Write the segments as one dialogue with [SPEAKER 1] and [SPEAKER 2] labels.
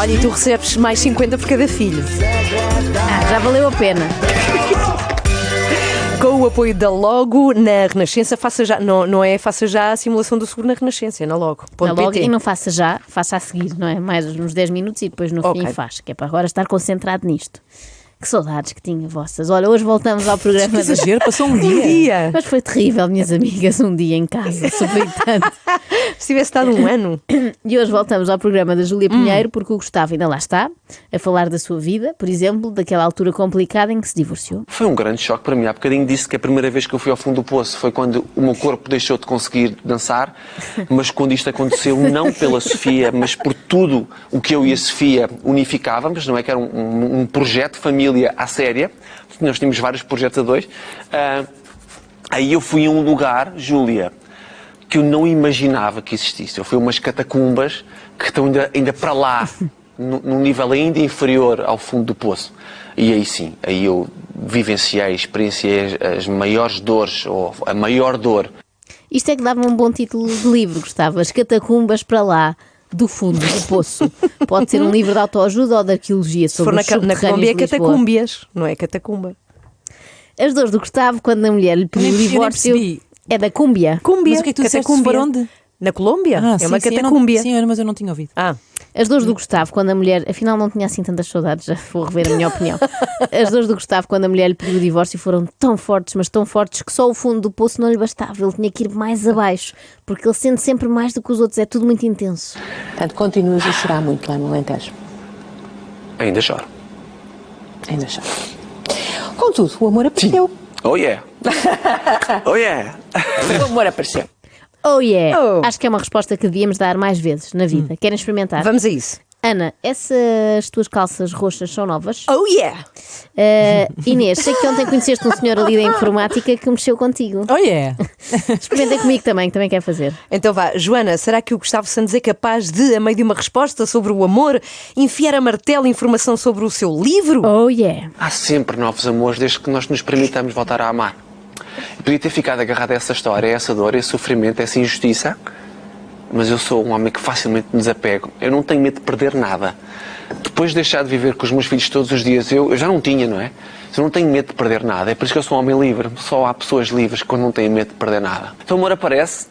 [SPEAKER 1] Olha, e tu recebes mais 50 por cada filho.
[SPEAKER 2] Já valeu a pena.
[SPEAKER 1] Com o apoio da Logo na Renascença, faça já, não é faça já a simulação do seguro na Renascença, é na Logo.
[SPEAKER 2] Na Logo, e não faça já, faça a seguir, não é? Mais uns 10 minutos e depois no fim faz, que é para agora estar concentrado nisto. Que saudades que tinha vossas. Olha, hoje voltamos ao programa.
[SPEAKER 3] Que exagero, passou um dia.
[SPEAKER 2] Mas foi terrível, minhas amigas, um dia em casa, sofri tanto.
[SPEAKER 1] Se tivesse estado um ano.
[SPEAKER 2] E hoje voltamos ao programa da Júlia Pinheiro, porque o Gustavo ainda lá está, a falar da sua vida, por exemplo, daquela altura complicada em que se divorciou.
[SPEAKER 4] Foi um grande choque para mim. Há bocadinho disse que a primeira vez que eu fui ao fundo do poço foi quando o meu corpo deixou de conseguir dançar, mas quando isto aconteceu, não pela Sofia, mas por tudo o que eu e a Sofia unificávamos, não é que era um projeto de família à séria, nós tínhamos vários projetos a dois, aí eu fui a um lugar, Júlia, que eu não imaginava que existisse. Eu fui a umas catacumbas que estão ainda para lá, num nível ainda inferior ao fundo do poço. E aí sim, aí eu experienciei as maiores dores, ou a maior dor.
[SPEAKER 2] Isto é que dava um bom título de livro, Gustavo, As Catacumbas para lá, do fundo do poço. Pode ser um livro de autoajuda ou de arqueologia sobre os subterrâneos
[SPEAKER 1] na Colômbia é
[SPEAKER 2] de Lisboa.
[SPEAKER 1] catacúmbias, não é catacumba.
[SPEAKER 2] As dores do Gustavo quando a mulher lhe pediu o divórcio é da cúmbia.
[SPEAKER 1] Cúmbia.
[SPEAKER 3] Mas o que é que tu disseste? Para onde?
[SPEAKER 1] Na Colômbia?
[SPEAKER 3] Ah,
[SPEAKER 1] é uma
[SPEAKER 3] sim,
[SPEAKER 1] catacúmbia.
[SPEAKER 3] Sim, mas eu não tinha ouvido.
[SPEAKER 2] As dores do Gustavo quando a mulher, afinal não tinha assim tantas saudades, já vou rever a minha opinião. As dores do Gustavo quando a mulher lhe pediu o divórcio foram tão fortes, mas tão fortes que só o fundo do poço não lhe bastava. Ele tinha que ir mais abaixo, porque ele sente sempre mais do que os outros, é tudo muito intenso.
[SPEAKER 5] Portanto, continuas a chorar muito lá no Alentejo.
[SPEAKER 4] Ainda choro.
[SPEAKER 5] Ainda choro. Contudo, o amor apareceu.
[SPEAKER 4] Oh yeah! Oh yeah!
[SPEAKER 5] O amor apareceu.
[SPEAKER 2] Oh yeah! Acho que é uma resposta que devíamos dar mais vezes na vida. Querem experimentar?
[SPEAKER 1] Vamos a isso.
[SPEAKER 2] Ana, essas tuas calças roxas são novas?
[SPEAKER 1] Oh yeah!
[SPEAKER 2] Inês, sei que ontem conheceste um senhor ali da informática que mexeu contigo.
[SPEAKER 3] Oh yeah!
[SPEAKER 2] Experimentem comigo também, que também quer fazer.
[SPEAKER 1] Então vá, Joana, será que o Gustavo Santos é capaz de, a meio de uma resposta sobre o amor, enfiar a martelo informação sobre o seu livro?
[SPEAKER 2] Oh yeah!
[SPEAKER 4] Há sempre novos amores desde que nós nos permitamos voltar a amar. Eu podia ter ficado agarrado a essa história, a essa dor, a esse sofrimento, a essa injustiça, mas eu sou um homem que facilmente me desapego. Eu não tenho medo de perder nada. Depois de deixar de viver com os meus filhos todos os dias, eu já não tinha, não é? Eu não tenho medo de perder nada. É por isso que eu sou um homem livre. Só há pessoas livres quando não têm medo de perder nada. Então o amor aparece,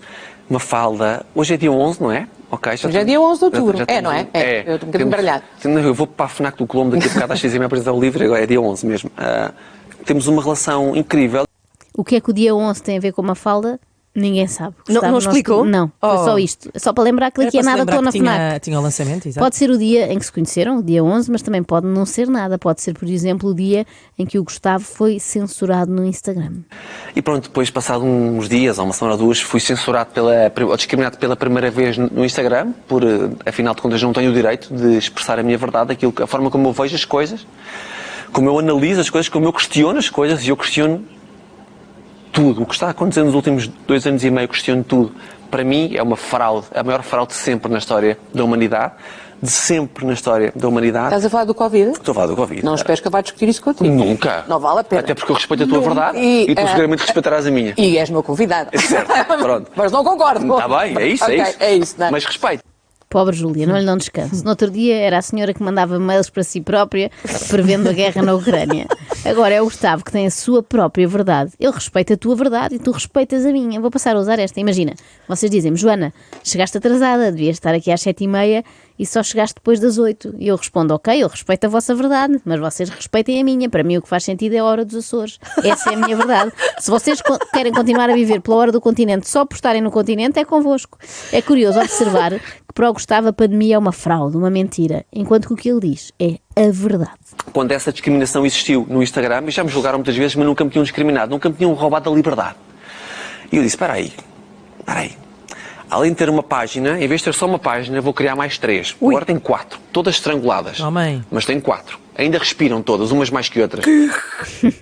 [SPEAKER 4] uma falda. Hoje é dia 11, não é? Okay,
[SPEAKER 5] Hoje é dia 11 de outubro.
[SPEAKER 4] Não
[SPEAKER 5] é? É. Eu estou um bocadinho baralhado.
[SPEAKER 4] Eu vou para a FNAC do Colombo daqui a bocado às 6h30 apresentar o livro. Agora é dia 11 mesmo. Temos uma relação incrível.
[SPEAKER 2] O que é que o dia 11 tem a ver com uma falda? Ninguém sabe.
[SPEAKER 1] Não explicou?
[SPEAKER 2] Não, foi só isto. Só para lembrar que daqui a nada estou na FNAC.
[SPEAKER 3] Tinha o lançamento, exato.
[SPEAKER 2] Pode ser o dia em que se conheceram, o dia 11, mas também pode não ser nada. Pode ser, por exemplo, o dia em que o Gustavo foi censurado no Instagram.
[SPEAKER 4] E pronto, depois, passado uns dias, ou uma semana ou duas, fui censurado ou discriminado pela primeira vez no Instagram, por, afinal de contas, não tenho o direito de expressar a minha verdade, a forma como eu vejo as coisas, como eu analiso as coisas, como eu questiono as coisas, e eu questiono tudo. O que está a acontecer nos últimos 2 anos e meio, questiono tudo. Para mim é uma fraude, a maior fraude de sempre na história da humanidade. De sempre na história da humanidade.
[SPEAKER 5] Estás a falar do Covid?
[SPEAKER 4] Estou a falar do Covid.
[SPEAKER 5] Não esperes que eu vá discutir isso contigo.
[SPEAKER 4] Nunca.
[SPEAKER 5] Não vale a pena.
[SPEAKER 4] Até porque eu respeito a tua verdade e tu seguramente respeitarás a minha.
[SPEAKER 5] E és meu convidado.
[SPEAKER 4] É certo, pronto.
[SPEAKER 5] Mas não concordo.
[SPEAKER 4] Está bem, é isso,
[SPEAKER 5] okay,
[SPEAKER 4] é isso.
[SPEAKER 5] É isso, não é?
[SPEAKER 4] Mas respeito.
[SPEAKER 2] Pobre Júlia, não lhe dão descanso. No outro dia era a senhora que mandava mails para si própria, prevendo a guerra na Ucrânia. Agora é o Gustavo que tem a sua própria verdade. Ele respeita a tua verdade e tu respeitas a minha. Vou passar a usar esta. Imagina, vocês dizem-me, Joana, chegaste atrasada, devias estar aqui às 7h30 e só chegaste depois das 8. E eu respondo, ok, eu respeito a vossa verdade, mas vocês respeitem a minha. Para mim o que faz sentido é a hora dos Açores. Essa é a minha verdade. Se vocês querem continuar a viver pela hora do continente só por estarem no continente, é convosco. É curioso observar que para o Gustavo a pandemia é uma fraude, uma mentira, enquanto que o que ele diz é a verdade.
[SPEAKER 4] Quando essa discriminação existiu no Instagram, e já me julgaram muitas vezes, mas nunca me tinham discriminado, nunca me tinham roubado a liberdade. E eu disse, espera aí. Além de ter uma página, em vez de ter só uma página, vou criar mais 3. Agora tem 4, todas estranguladas.
[SPEAKER 3] Oh, mãe.
[SPEAKER 4] Mas tem 4. Ainda respiram todas, umas mais que outras.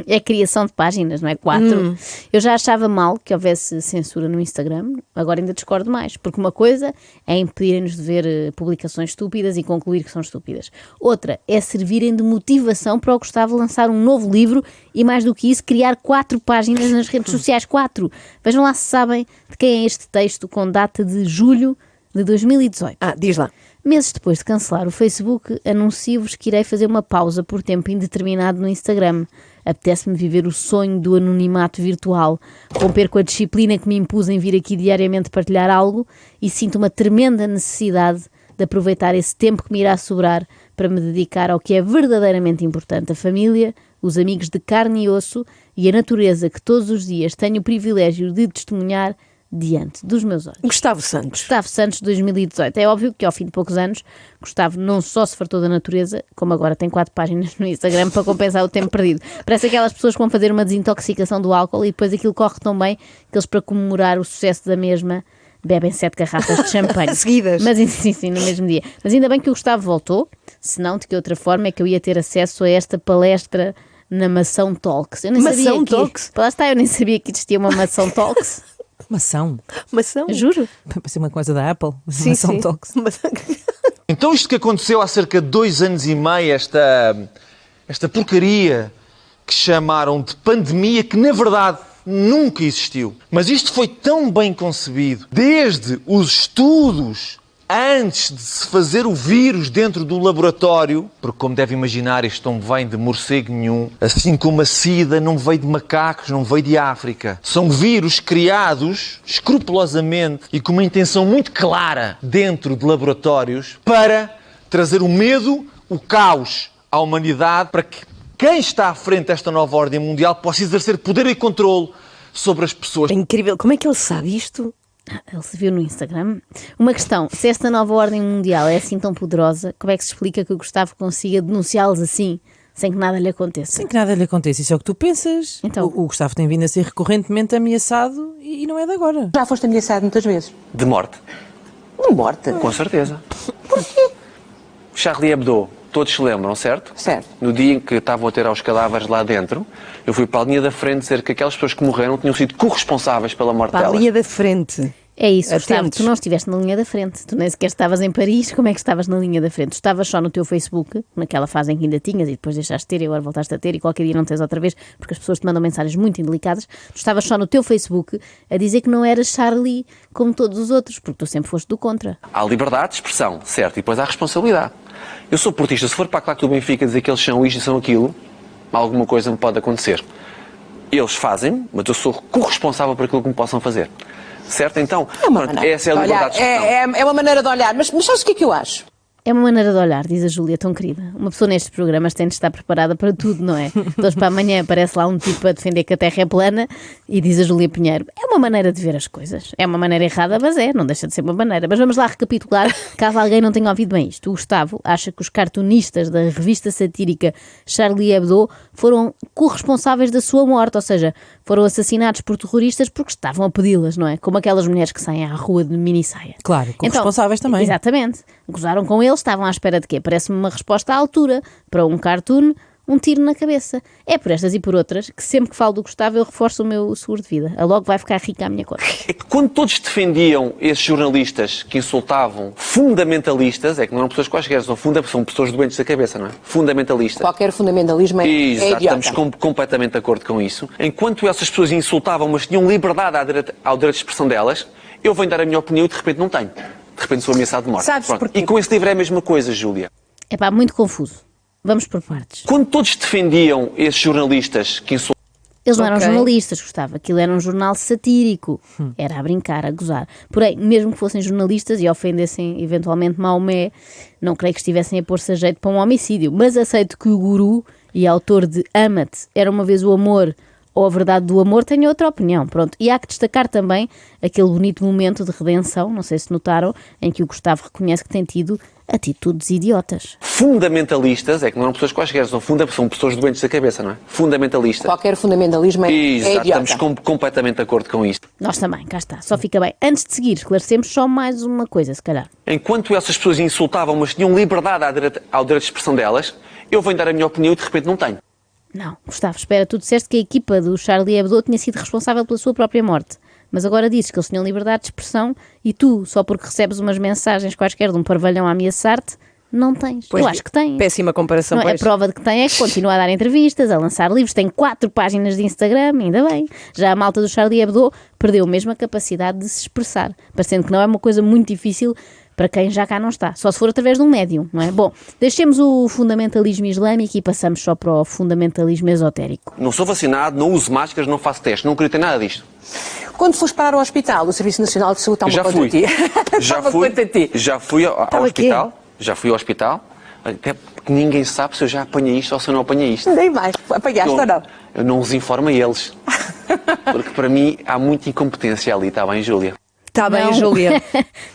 [SPEAKER 2] É criação de páginas, não é? 4. Eu já achava mal que houvesse censura no Instagram, agora ainda discordo mais, porque uma coisa é impedirem-nos de ver publicações estúpidas e concluir que são estúpidas. Outra é servirem de motivação para o Gustavo lançar um novo livro e, mais do que isso, criar 4 páginas nas redes sociais. 4. Vejam lá se sabem de quem é este texto com data de julho de 2018.
[SPEAKER 1] Diz lá.
[SPEAKER 2] Meses depois de cancelar o Facebook, anuncio-vos que irei fazer uma pausa por tempo indeterminado no Instagram. Apetece-me viver o sonho do anonimato virtual, romper com a disciplina que me impus em vir aqui diariamente partilhar algo e sinto uma tremenda necessidade de aproveitar esse tempo que me irá sobrar para me dedicar ao que é verdadeiramente importante, a família, os amigos de carne e osso e a natureza que todos os dias tenho o privilégio de testemunhar diante dos meus olhos.
[SPEAKER 1] Gustavo Santos.
[SPEAKER 2] Gustavo Santos, 2018. É óbvio que ao fim de poucos anos, Gustavo não só se fartou da natureza, como agora tem 4 páginas no Instagram para compensar o tempo perdido. Parece aquelas pessoas que vão fazer uma desintoxicação do álcool e depois aquilo corre tão bem que eles, para comemorar o sucesso da mesma, bebem 7 garrafas de champanhe.
[SPEAKER 1] Seguidas.
[SPEAKER 2] Mas sim, no mesmo dia. Mas ainda bem que o Gustavo voltou, senão de que outra forma é que eu ia ter acesso a esta palestra na Mação Talks. Eu nem
[SPEAKER 1] Mação
[SPEAKER 2] sabia
[SPEAKER 1] Talks?
[SPEAKER 2] Lá está, eu nem sabia que existia uma Mação Talks.
[SPEAKER 3] Maçã.
[SPEAKER 1] Maçã?
[SPEAKER 2] Juro.
[SPEAKER 3] Parece uma coisa da Apple.
[SPEAKER 1] Sim,
[SPEAKER 3] Maçã
[SPEAKER 1] sim.
[SPEAKER 3] Talks.
[SPEAKER 1] Maçã.
[SPEAKER 6] Então isto que aconteceu há cerca de 2 anos e meio, esta porcaria que chamaram de pandemia, que na verdade nunca existiu. Mas isto foi tão bem concebido, desde os estudos antes de se fazer o vírus dentro do laboratório, porque como deve imaginar isto não vem de morcego nenhum, assim como a SIDA não veio de macacos, não veio de África. São vírus criados escrupulosamente e com uma intenção muito clara dentro de laboratórios para trazer o medo, o caos à humanidade, para que quem está à frente desta nova ordem mundial possa exercer poder e controle sobre as pessoas.
[SPEAKER 1] É incrível. Como é que ele sabe isto?
[SPEAKER 2] Ele se viu no Instagram. Uma questão, se esta nova ordem mundial é assim tão poderosa, como é que se explica que o Gustavo consiga denunciá-los assim, sem que nada lhe aconteça?
[SPEAKER 3] Sem que nada lhe aconteça, isso é o que tu pensas.
[SPEAKER 2] Então.
[SPEAKER 3] O Gustavo tem vindo a ser recorrentemente ameaçado e não é de agora.
[SPEAKER 5] Já foste ameaçado muitas vezes?
[SPEAKER 4] De morte.
[SPEAKER 5] De morte?
[SPEAKER 4] Com certeza. Charlie Hebdo, todos se lembram, certo?
[SPEAKER 5] Certo.
[SPEAKER 4] No dia em que estavam a ter aos cadáveres lá dentro, eu fui para a linha da frente dizer que aquelas pessoas que morreram tinham sido corresponsáveis pela morte
[SPEAKER 1] Para a
[SPEAKER 4] delas.
[SPEAKER 1] linha da frente.
[SPEAKER 2] É isso, Gustavo,
[SPEAKER 1] Atentos.
[SPEAKER 2] tu não estiveste na linha da frente, tu nem sequer estavas em Paris, como é que estavas na linha da frente? Tu estavas só no teu Facebook, naquela fase em que ainda tinhas e depois deixaste de ter e agora voltaste a ter e qualquer dia não tens outra vez porque as pessoas te mandam mensagens muito indelicadas. Tu estavas só no teu Facebook a dizer que não eras Charlie como todos os outros, porque tu sempre foste do contra.
[SPEAKER 4] Há liberdade de expressão, certo, e depois há responsabilidade. Eu sou portista, se for para a claque do Benfica dizer que eles são isto e são aquilo, alguma coisa me pode acontecer. Eles fazem, mas eu sou corresponsável por aquilo que me possam fazer. Certo? Então, pronto, essa é a liberdade de expressão.
[SPEAKER 5] É uma maneira de olhar, mas sabes o que é que eu acho?
[SPEAKER 2] É uma maneira de olhar, diz a Júlia, tão querida. Uma pessoa nestes programas tem de estar preparada para tudo, não é? De hoje para amanhã aparece lá um tipo a defender que a Terra é plana e diz a Júlia Pinheiro, é uma maneira de ver as coisas. É uma maneira errada, mas não deixa de ser uma maneira. Mas vamos lá recapitular, caso alguém não tenha ouvido bem isto. O Gustavo acha que os cartunistas da revista satírica Charlie Hebdo foram corresponsáveis da sua morte, ou seja, foram assassinados por terroristas porque estavam a pedi-las, não é? Como aquelas mulheres que saem à rua de minissaia.
[SPEAKER 3] Claro, corresponsáveis também.
[SPEAKER 2] Exatamente. Gozaram com eles, estavam à espera de quê? Parece-me uma resposta à altura. Para um cartoon, um tiro na cabeça. É por estas e por outras que sempre que falo do Gustavo eu reforço o meu seguro de vida. A logo vai ficar rica à minha conta.
[SPEAKER 4] É que quando todos defendiam esses jornalistas que insultavam fundamentalistas, é que não eram pessoas quaisquer, são pessoas doentes da cabeça, não é? Fundamentalistas.
[SPEAKER 5] Qualquer fundamentalismo é
[SPEAKER 4] Exato,
[SPEAKER 5] idiota.
[SPEAKER 4] estamos completamente de acordo com isso. Enquanto essas pessoas insultavam, mas tinham liberdade ao direito de expressão delas, eu venho dar a minha opinião e de repente não tenho. De repente sou ameaçado de morte.
[SPEAKER 5] Sabes
[SPEAKER 4] Pronto.
[SPEAKER 5] porquê?
[SPEAKER 4] E com esse livro é a mesma coisa, Júlia.
[SPEAKER 2] É pá, muito confuso. Vamos por partes.
[SPEAKER 4] Quando todos defendiam esses jornalistas que insultavam,
[SPEAKER 2] Eles não eram
[SPEAKER 1] Ok.
[SPEAKER 2] jornalistas, Gustavo. Aquilo era um jornal satírico. Era a brincar, a gozar. Porém, mesmo que fossem jornalistas e ofendessem eventualmente Maomé, não creio que estivessem a pôr-se a jeito para um homicídio. Mas aceito que o guru e autor de Ama-te, Era Uma Vez o Amor, ou A Verdade do Amor, tenha outra opinião. Pronto. E há que destacar também aquele bonito momento de redenção, não sei se notaram, em que o Gustavo reconhece que tem tido atitudes idiotas.
[SPEAKER 4] fundamentalistas, é que não eram pessoas quaisquer, são pessoas doentes da cabeça, não é? Fundamentalistas.
[SPEAKER 5] Qualquer fundamentalismo é
[SPEAKER 4] Exato,
[SPEAKER 5] idiota.
[SPEAKER 4] estamos completamente de acordo com isso.
[SPEAKER 2] Nós também, cá está. Só fica bem. Antes de seguir, esclarecemos só mais uma coisa, se calhar.
[SPEAKER 4] Enquanto essas pessoas insultavam, mas tinham liberdade ao direito de expressão delas, eu venho dar a minha opinião e de repente não tenho.
[SPEAKER 2] Não, Gustavo, espera, tu disseste que a equipa do Charlie Hebdo tinha sido responsável pela sua própria morte. Mas agora dizes que eles tinham liberdade de expressão e tu, só porque recebes umas mensagens quaisquer de um parvalhão a ameaçar-te, não tens.
[SPEAKER 1] Pois,
[SPEAKER 2] eu acho que tens.
[SPEAKER 1] Péssima comparação,
[SPEAKER 2] Não, a
[SPEAKER 1] pois.
[SPEAKER 2] prova de que tem é que continua a dar entrevistas, a lançar livros, tem 4 páginas de Instagram, ainda bem. Já a malta do Charlie Hebdo perdeu mesmo a capacidade de se expressar, parecendo que não é uma coisa muito difícil para quem já cá não está. Só se for através de um médium, não é? Bom, deixemos o fundamentalismo islâmico e passamos só para o fundamentalismo esotérico.
[SPEAKER 4] Não sou vacinado, não uso máscaras, não faço testes, não acredito em nada disto.
[SPEAKER 5] Quando foste parar ao hospital, o Serviço Nacional de Saúde está uma conta a ti.
[SPEAKER 4] Já fui ao hospital. Já fui ao hospital. Até porque ninguém sabe se eu já apanhei isto ou se eu não apanhei isto.
[SPEAKER 5] Nem mais. Apanhaste ou não?
[SPEAKER 4] Eu não os informo a eles. Porque para mim há muita incompetência ali, está bem, Júlia?
[SPEAKER 1] Está bem,
[SPEAKER 2] Não.
[SPEAKER 1] Júlia.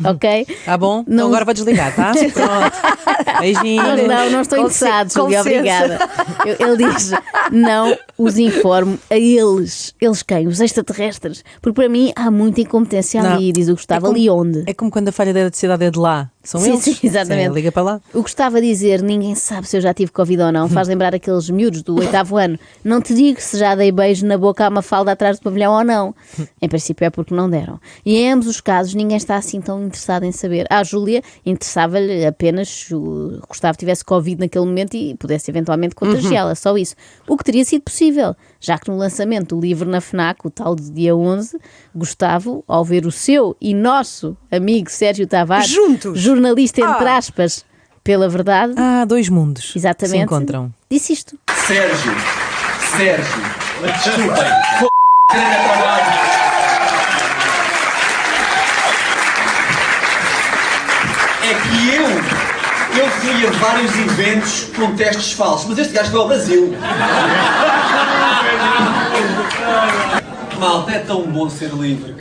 [SPEAKER 2] Ok?
[SPEAKER 3] Tá bom? Então agora vou desligar, tá? Pronto. Beijinho.
[SPEAKER 2] Não estou
[SPEAKER 1] Com
[SPEAKER 2] interessado,
[SPEAKER 1] licença.
[SPEAKER 2] Júlia, obrigada. Ele diz, não os informo a eles. Eles quem? Os extraterrestres. Porque para mim há muita incompetência ali, diz o Gustavo. Ali onde?
[SPEAKER 3] É como quando a falha da eletricidade é de lá. São
[SPEAKER 2] Sim,
[SPEAKER 3] eles?
[SPEAKER 2] sim, exatamente.
[SPEAKER 3] Sim, liga para lá.
[SPEAKER 2] O Gustavo a dizer, ninguém sabe se eu já tive Covid ou não, faz lembrar aqueles miúdos do 8º ano. Não te digo se já dei beijo na boca a uma falda atrás do pavilhão ou não. Em princípio é porque não deram. E em ambos os casos ninguém está assim tão interessado em saber. À Júlia interessava-lhe apenas se o Gustavo tivesse Covid naquele momento e pudesse eventualmente contagiá-la, só isso. O que teria sido possível, já que no lançamento do livro na FNAC, o tal de dia 11, Gustavo, ao ver o seu e nosso amigo Sérgio Tavares,
[SPEAKER 1] Juntos.
[SPEAKER 2] jornalista entre aspas, pela verdade,
[SPEAKER 3] Dois mundos
[SPEAKER 2] exatamente,
[SPEAKER 3] se encontram.
[SPEAKER 2] disse isto.
[SPEAKER 6] Sérgio, desculpem, grande trabalho. É que eu fui a vários eventos com testes falsos, mas este gajo foi ao Brasil. Malta, é tão bom ser livre.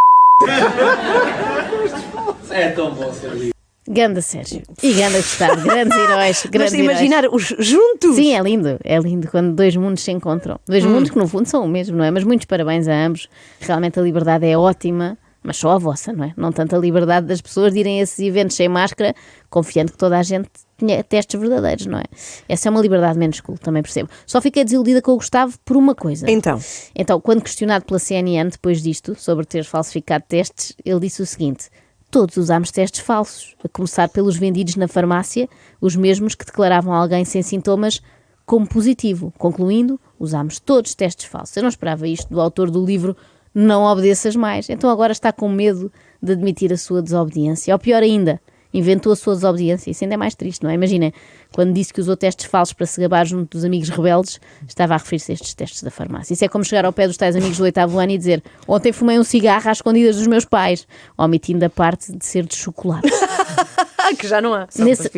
[SPEAKER 6] É tão bom ser livre.
[SPEAKER 2] Ganda Sérgio e ganda Gustavo, grandes heróis,
[SPEAKER 1] Mas
[SPEAKER 2] grandes
[SPEAKER 1] imaginar os juntos.
[SPEAKER 2] Sim, é lindo quando dois mundos se encontram. Dois mundos que no fundo são o mesmo, não é? Mas muitos parabéns a ambos. Realmente a liberdade é ótima, mas só a vossa, não é? Não tanto a liberdade das pessoas de irem a esses eventos sem máscara, confiando que toda a gente tinha testes verdadeiros, não é? Essa é uma liberdade menos cool, também percebo. Só fiquei desiludida com o Gustavo por uma coisa. Então, quando questionado pela CNN depois disto, sobre ter falsificado testes, ele disse o seguinte: todos usámos testes falsos, a começar pelos vendidos na farmácia, os mesmos que declaravam alguém sem sintomas como positivo. Concluindo, usámos todos testes falsos. Eu não esperava isto do autor do livro Não Obedeças Mais. Então agora está com medo de admitir a sua desobediência. Ou pior ainda, inventou a sua desobediência. Isso ainda é mais triste, não é? Imaginem, quando disse que usou testes falsos para se gabar junto dos amigos rebeldes, estava a referir-se a estes testes da farmácia. Isso é como chegar ao pé dos tais amigos do 8º ano e dizer: ontem fumei um cigarro às escondidas dos meus pais, omitindo a parte de ser de chocolate.
[SPEAKER 1] Que já não há.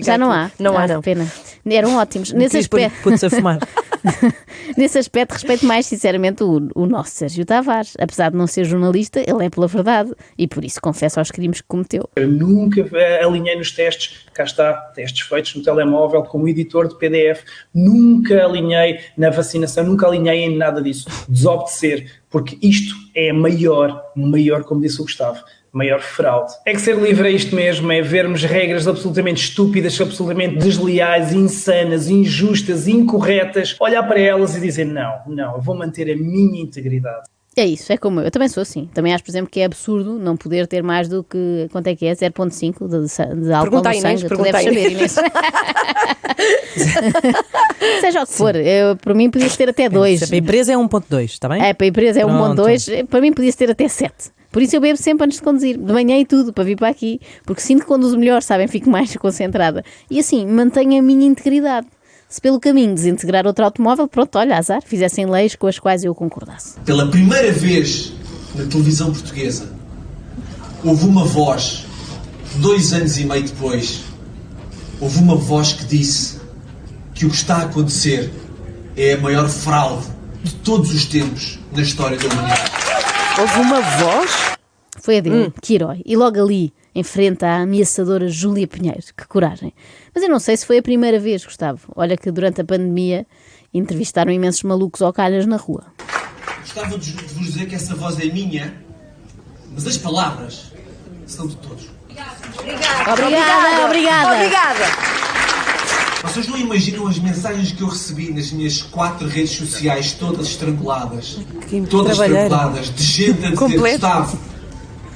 [SPEAKER 2] Já não há.
[SPEAKER 1] Não há, não.
[SPEAKER 2] Pena. Eram ótimos. Nesse aspecto,
[SPEAKER 3] Pôs-se a fumar.
[SPEAKER 2] nesse aspecto, respeito mais sinceramente o nosso Sérgio Tavares. Apesar de não ser jornalista, ele é pela verdade e por isso confessa aos crimes que cometeu.
[SPEAKER 7] Eu nunca alinhei nos testes, cá está, testes feitos no telemóvel como editor de PDF, nunca alinhei na vacinação, nunca alinhei em nada disso. Desobedecer, porque isto é maior, como disse o Gustavo, maior fraude. É que ser livre é isto mesmo, é vermos regras absolutamente estúpidas, absolutamente desleais, insanas, injustas, incorretas, olhar para elas e dizer não, eu vou manter a minha integridade.
[SPEAKER 2] É isso, é como eu também sou assim. Também acho, por exemplo, que é absurdo não poder ter mais do que, quanto é que é? 0,5 de álcool no sangue. Tu deves saber, Inês. Seja o que for, para mim podia ter até 2.
[SPEAKER 3] Para a empresa é 1.2, está bem?
[SPEAKER 2] Para a empresa é
[SPEAKER 3] Pronto.
[SPEAKER 2] 1.2, para mim podia ter até 7. Por isso eu bebo sempre antes de conduzir, de manhã e tudo, para vir para aqui, porque sinto que conduzo melhor, sabem, fico mais concentrada. E assim, mantenho a minha integridade. Se pelo caminho desintegrar outro automóvel, pronto, olha, azar, fizessem leis com as quais eu concordasse.
[SPEAKER 8] Pela primeira vez na televisão portuguesa, houve uma voz, 2 anos e meio depois, houve uma voz que disse que o que está a acontecer é a maior fraude de todos os tempos na história da humanidade.
[SPEAKER 1] Houve uma voz?
[SPEAKER 2] Foi a dele, que herói. E logo ali, em frente à ameaçadora Júlia Pinheiro, que coragem. Mas eu não sei se foi a primeira vez, Gustavo. Olha que durante a pandemia entrevistaram imensos malucos ao calhas na rua.
[SPEAKER 8] Gostava de vos dizer que essa voz é minha, mas as palavras são de todos.
[SPEAKER 2] Obrigada.
[SPEAKER 8] Vocês não imaginam as mensagens que eu recebi nas minhas 4 redes sociais, todas estranguladas. Todas estranguladas, de gente a dizer: Gustavo,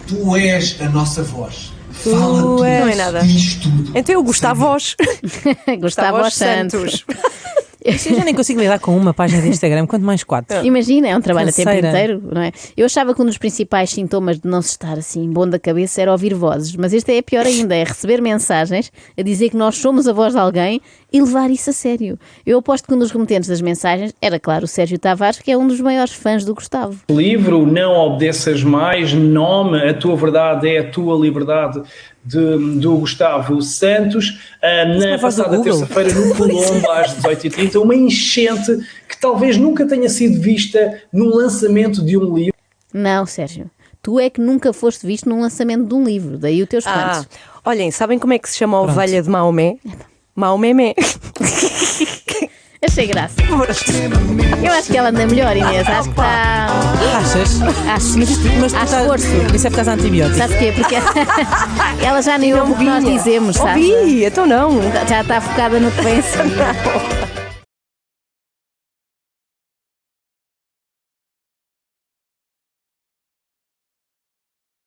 [SPEAKER 8] tu és a nossa voz. Fala tu,
[SPEAKER 1] não é nada.
[SPEAKER 8] Diz tudo.
[SPEAKER 1] Então eu Gustavo Santos.
[SPEAKER 2] Gustavo Santos.
[SPEAKER 3] Eu já nem consigo lidar com uma página de Instagram, quanto mais 4.
[SPEAKER 2] Imagina, é um trabalho a tempo
[SPEAKER 3] Canseira.
[SPEAKER 2] inteiro, não é? Eu achava que um dos principais sintomas de não se estar assim bom da cabeça era ouvir vozes, mas este é pior ainda, é receber mensagens a dizer que nós somos a voz de alguém e levar isso a sério. Eu aposto que um dos remetentes das mensagens era, claro, o Sérgio Tavares, que é um dos maiores fãs do Gustavo.
[SPEAKER 7] Livro Não Obedeças Mais, nome A Tua Verdade é a Tua Liberdade, do Gustavo Santos, na
[SPEAKER 3] voz do
[SPEAKER 7] passada
[SPEAKER 3] Google.
[SPEAKER 7] terça-feira no Colombo às 18h30, uma enchente que talvez nunca tenha sido vista no lançamento de um livro.
[SPEAKER 2] Não, Sérgio, tu é que nunca foste visto num lançamento de um livro, daí o teu espanto.
[SPEAKER 1] Olhem, sabem como é que se chama a ovelha de Maomé? Maomé.
[SPEAKER 2] Achei graça. Eu acho que ela anda melhor, Inês. Acho que está.
[SPEAKER 3] Achas?
[SPEAKER 2] Acho.
[SPEAKER 3] Mas tu
[SPEAKER 2] Há
[SPEAKER 3] estás-
[SPEAKER 2] esforço.
[SPEAKER 3] Isso é por causa de antibióticos.
[SPEAKER 2] Sabes porquê? Porque ela já nem ouve o que nós dizemos, sabe?
[SPEAKER 1] Ouvi, então não.
[SPEAKER 2] Já está focada no que vem a seguir.